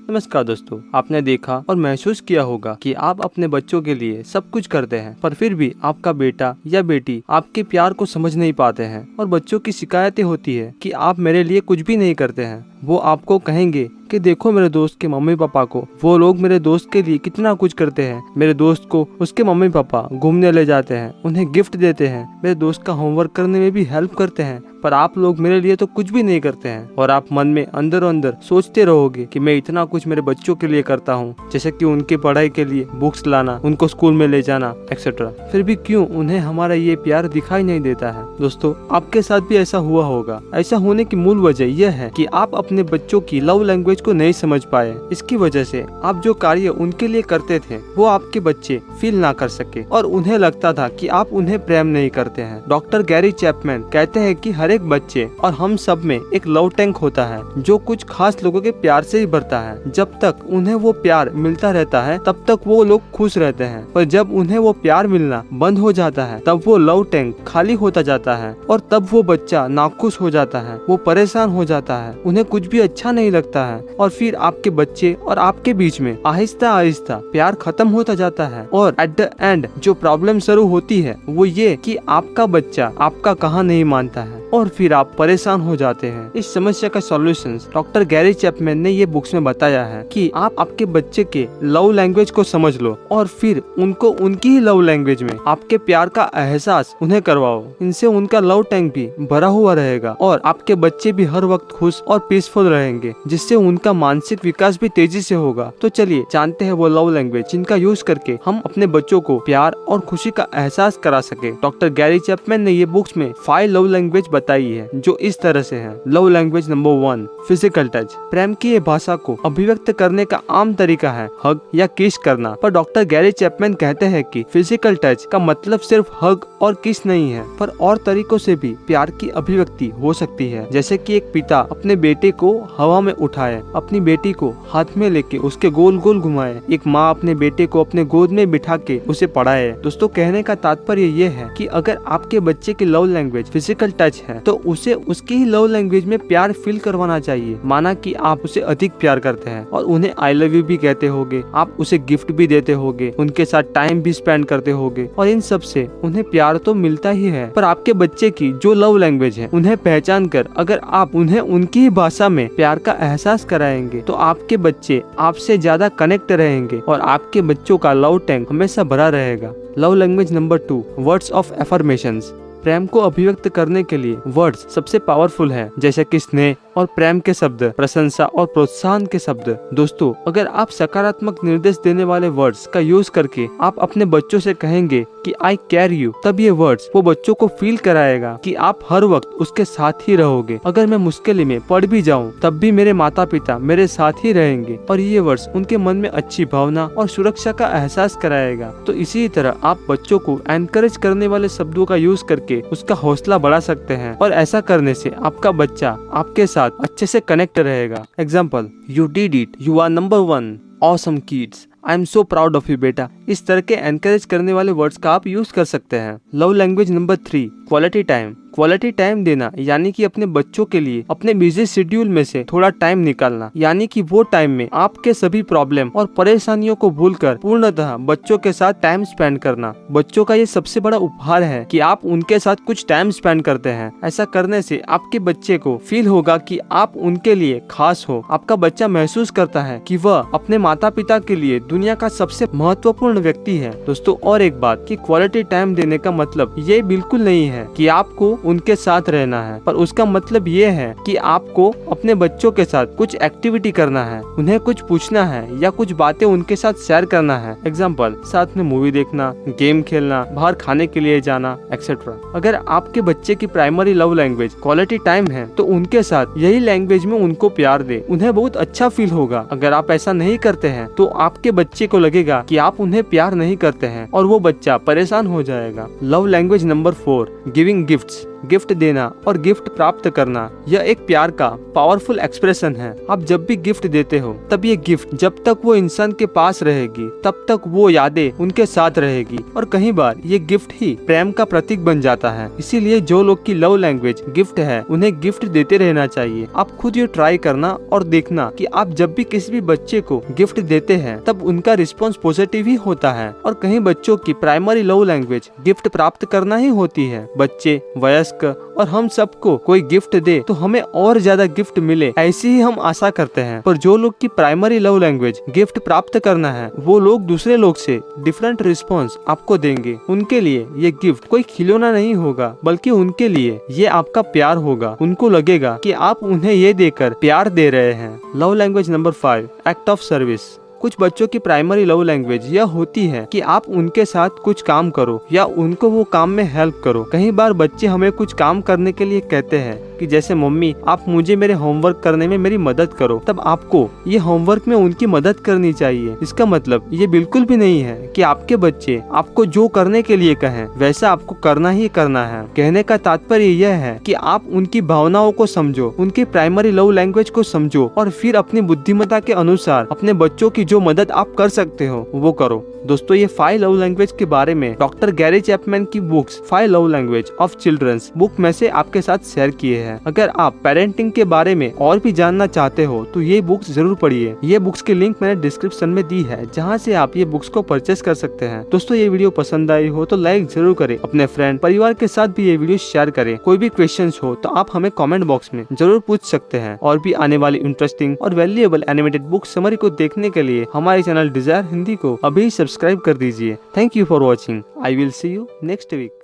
नमस्कार दोस्तों, आपने देखा और महसूस किया होगा कि आप अपने बच्चों के लिए सब कुछ करते हैं, पर फिर भी आपका बेटा या बेटी आपके प्यार को समझ नहीं पाते हैं और बच्चों की शिकायतें होती है कि आप मेरे लिए कुछ भी नहीं करते हैं। वो आपको कहेंगे कि देखो मेरे दोस्त के मम्मी पापा को, वो लोग मेरे दोस्त के लिए कितना कुछ करते हैं। मेरे दोस्त को उसके मम्मी पापा घूमने ले जाते हैं, उन्हें गिफ्ट देते हैं, मेरे दोस्त का होमवर्क करने में भी हेल्प करते हैं, पर आप लोग मेरे लिए तो कुछ भी नहीं करते हैं। और आप मन में अंदर अंदर सोचते रहोगे कि मैं इतना कुछ मेरे बच्चों के लिए करता हूँ, जैसे कि उनके पढ़ाई के लिए बुक्स लाना, उनको स्कूल में ले जाना एक्सेट्रा। फिर भी क्यों उन्हें हमारा ये प्यार दिखाई नहीं देता है? दोस्तों, आपके साथ भी ऐसा हुआ होगा। ऐसा होने की मूल वजह यह है कि आप अपने बच्चों की लव लैंग्वेज को नहीं समझ पाए। इसकी वजह से आप जो कार्य उनके लिए करते थे वो आपके बच्चे फील ना कर सके और उन्हें लगता था कि आप उन्हें प्रेम नहीं करते हैं। डॉक्टर गैरी चैपमैन कहते हैं कि हर एक बच्चे और हम सब में एक लव टैंक होता है जो कुछ खास लोगों के प्यार से ही भरता है। जब तक उन्हें वो प्यार मिलता रहता है तब तक वो लोग खुश रहते हैं, पर जब उन्हें वो प्यार मिलना बंद हो जाता है तब वो लव टैंक खाली होता जाता है और तब वो बच्चा नाखुश हो जाता है, वो परेशान हो जाता है, उन्हें कुछ भी अच्छा नहीं लगता है और फिर आपके बच्चे और आपके बीच में आहिस्ता आहिस्ता प्यार खत्म होता जाता है। और एट द एंड जो प्रॉब्लम शुरू होती है वो ये कि आपका बच्चा आपका कहा नहीं मानता है और फिर आप परेशान हो जाते हैं। इस समस्या का सॉल्यूशन डॉक्टर गैरी चैपमैन ने ये बुक्स में बताया है कि आप आपके बच्चे के लव लैंग्वेज को समझ लो और फिर उनको उनकी ही लव लैंग्वेज में आपके प्यार का एहसास उन्हें करवाओ। इनसे उनका लव टैंक भी भरा हुआ रहेगा और आपके बच्चे भी हर वक्त खुश और पीसफुल रहेंगे, जिससे उनका मानसिक विकास भी तेजी से होगा। तो चलिए जानते हैं वो लव लैंग्वेज जिनका यूज करके हम अपने बच्चों को प्यार और खुशी का एहसास करा सके। डॉक्टर गैरी चैपमैन ने ये बुक्स में 5 लव लैंग्वेज बताई है जो इस तरह से है। Love language number 1, physical touch. प्रेम की ये भाषा को अभिव्यक्त करने का आम तरीका है हग या किस करना, पर डॉक्टर गैरी चैपमैन कहते हैं कि फिजिकल टच का मतलब सिर्फ हग और किस नहीं है, पर और तरीकों से भी प्यार की अभिव्यक्ति हो सकती है। जैसे कि एक पिता अपने बेटे को हवा में उठाए, अपनी बेटी को हाथ में लेके उसके गोल गोल घुमाए, एक माँ अपने बेटे को अपने गोद में बिठा के उसे पढ़ाए। दोस्तों, कहने का तात्पर्य ये है कि अगर आपके बच्चे की लव लैंग्वेज फिजिकल टच है तो उसे उसकी ही लव लैंग्वेज में प्यार फील करवाना चाहिए। माना कि आप उसे अधिक प्यार करते हैं और उन्हें आई लव यू भी कहते होगे, आप उसे गिफ्ट भी देते होगे, उनके साथ टाइम भी स्पेंड करते होगे और इन सब से उन्हें प्यार तो मिलता ही है। पर आपके बच्चे की जो लव लैंग्वेज है उन्हें पहचान कर अगर आप उन्हें उनकी ही भाषा में प्यार का एहसास कराएंगे तो आपके बच्चे आपसे ज्यादा कनेक्ट रहेंगे और आपके बच्चों का लव टैंक हमेशा भरा रहेगा। Love language number 2, words of affirmations. प्रेम को अभिव्यक्त करने के लिए वर्ड्स सबसे पावरफुल है, जैसे कि स्नेह और प्रेम के शब्द, प्रशंसा और प्रोत्साहन के शब्द। दोस्तों, अगर आप सकारात्मक निर्देश देने वाले वर्ड्स का यूज करके आप अपने बच्चों से कहेंगे कि आई केयर यू, तब ये वर्ड्स वो बच्चों को फील कराएगा कि आप हर वक्त उसके साथ ही रहोगे। अगर मैं मुश्किल में पड़ भी जाऊं तब भी मेरे माता पिता मेरे साथ ही रहेंगे, और ये वर्ड्स उनके मन में अच्छी भावना और सुरक्षा का एहसास कराएगा। तो इसी तरह आप बच्चों को एनकरेज करने वाले शब्दों का यूज करके उसका हौसला बढ़ा सकते हैं और ऐसा करने से आपका बच्चा आपके साथ अच्छे से कनेक्ट रहेगा। Example, you did it, you are number 1, awesome kids, I am so proud of you बेटा। इस तरह के एनकरेज करने वाले वर्ड्स का आप यूज कर सकते हैं। Love language number 3, quality time. Quality time देना यानी कि अपने बच्चों के लिए अपने बिजी शेड्यूल में से थोड़ा टाइम निकालना, यानी कि वो टाइम में आपके सभी प्रॉब्लम और परेशानियों को भूलकर पूर्णतः बच्चों के साथ टाइम स्पेंड करना। बच्चों का ये सबसे बड़ा उपहार है कि आप उनके साथ कुछ टाइम स्पेंड करते हैं। ऐसा करने से आपके बच्चे को फील होगा कि आप उनके लिए खास हो। आपका बच्चा महसूस करता है कि वह अपने माता पिता के लिए दुनिया का सबसे महत्वपूर्ण व्यक्ति है। दोस्तों, और एक बात कि क्वालिटी टाइम देने का मतलब ये बिल्कुल नहीं है कि आपको उनके साथ रहना है, पर उसका मतलब ये है कि आपको अपने बच्चों के साथ कुछ एक्टिविटी करना है, उन्हें कुछ पूछना है या कुछ बातें उनके साथ शेयर करना है। एग्जाम्पल, साथ में मूवी देखना, गेम खेलना, बाहर खाने के लिए जाना एक्सेट्रा। अगर आपके बच्चे की primary love language quality time है तो उनके साथ यही लैंग्वेज में उनको प्यार दे, उन्हें बहुत अच्छा फील होगा। अगर आप ऐसा नहीं करते हैं तो आपके बच्चे को लगेगा कि आप उन्हें प्यार नहीं करते हैं और वो बच्चा परेशान हो जाएगा। Love language number 4, giving gifts. Gift देना और गिफ्ट प्राप्त करना यह एक प्यार का पावरफुल एक्सप्रेशन है। आप जब भी गिफ्ट देते हो तब ये गिफ्ट जब तक वो इंसान के पास रहेगी तब तक वो यादें उनके साथ रहेगी और कई बार ये गिफ्ट ही प्रेम का प्रतीक बन जाता है। इसीलिए जो लोग की लव लैंग्वेज गिफ्ट है उन्हें गिफ्ट देते रहना चाहिए। आप खुद ये ट्राई करना और देखना कि आप जब भी किसी भी बच्चे को गिफ्ट देते हैं तब उनका रिस्पॉन्स पॉजिटिव ही होता है। और कई बच्चों की प्राइमरी लव लैंग्वेज गिफ्ट प्राप्त करना ही होती है। बच्चे, वयस्क और हम सबको कोई गिफ्ट दे तो हमें और ज्यादा गिफ्ट मिले ऐसी ही हम आशा करते हैं। पर जो लोग की प्राइमरी लव लैंग्वेज गिफ्ट प्राप्त करना है वो लोग दूसरे लोग से डिफरेंट रिस्पॉन्स आपको देंगे। उनके लिए ये गिफ्ट कोई खिलौना नहीं होगा बल्कि उनके लिए ये आपका प्यार होगा। उनको लगेगा कि आप उन्हें ये देकर प्यार दे रहे हैं। Love language number 5, act of service. कुछ बच्चों की प्राइमरी लव लैंग्वेज यह होती है कि आप उनके साथ कुछ काम करो या उनको वो काम में हेल्प करो। कई बार बच्चे हमें कुछ काम करने के लिए कहते हैं कि जैसे मम्मी आप मुझे मेरे होमवर्क करने में मेरी मदद करो, तब आपको ये होमवर्क में उनकी मदद करनी चाहिए। इसका मतलब ये बिल्कुल भी नहीं है कि आपके बच्चे आपको जो करने के लिए कहें वैसा आपको करना ही करना है। कहने का तात्पर्य यह है कि आप उनकी भावनाओं को समझो, उनकी प्राइमरी लव लैंग्वेज को समझो और फिर अपनी बुद्धिमत्ता के अनुसार अपने बच्चों की जो मदद आप कर सकते हो वो करो। दोस्तों, ये 5 लव लैंग्वेज के बारे में डॉक्टर गैरी चैपमैन की books 5 love language of children's book में से आपके साथ शेयर किए हैं। अगर आप पेरेंटिंग के बारे में और भी जानना चाहते हो तो ये बुक्स जरूर पढ़िए। ये बुक्स की लिंक मैंने डिस्क्रिप्शन में दी है जहाँ से आप ये बुक्स को परचेस कर सकते हैं। दोस्तों, ये वीडियो पसंद आई हो तो लाइक जरूर करें, अपने फ्रेंड परिवार के साथ भी ये वीडियो शेयर करें। कोई भी क्वेश्चन हो तो आप हमें कॉमेंट बॉक्स में जरूर पूछ सकते हैं। और भी आने वाली इंटरेस्टिंग और वैल्यूएबल एनिमेटेड बुक समरी को देखने के लिए हमारे चैनल डिजायर हिंदी को अभी सब्सक्राइब कर दीजिए। Thank you for watching. I will see you next week.